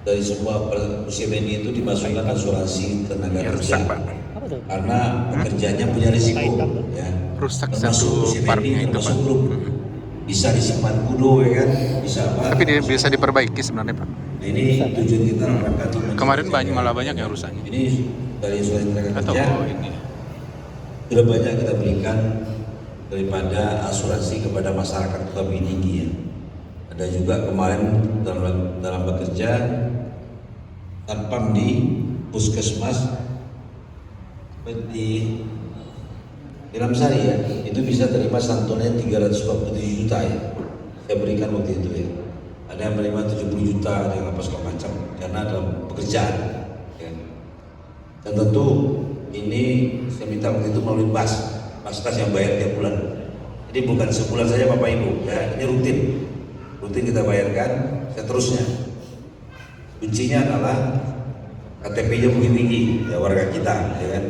dari semua musim ini itu dimasukkan asuransi tenaga Ya, kerja, rusak, Pak. karena pekerjanya punya risiko ya. Rusak Termasuk satu musim partnya ini itu, termasuk Pak. grup, bisa disimpan kudo ya kan, bisa apa. Tapi dia bisa diperbaiki sebenarnya, Pak. Nah ini tujuan kita rangka untuk Kemarin menjaga, malah banyak yang rusaknya. Ini dari asuransi tenaga Atau kerja ini. sudah banyak kita berikan daripada asuransi kepada masyarakat Kota Bukit Tinggi ya. Ada juga kemarin dalam bekerja tanpam di puskesmas di Lamsari ya, itu bisa terima santunan 347 juta ya. Saya berikan waktu itu ya. Ada yang menerima 70 juta, ada yang apa segala macam karena dalam pekerjaan ya. Dan tentu ini saya minta waktu itu melalui kas yang bayar tiap bulan. Jadi bukan sebulan saja Bapak Ibu ya, ini rutin kita bayarkan seterusnya. Kuncinya adalah KTP-nya Bukit Tinggi ya, warga kita ya kan.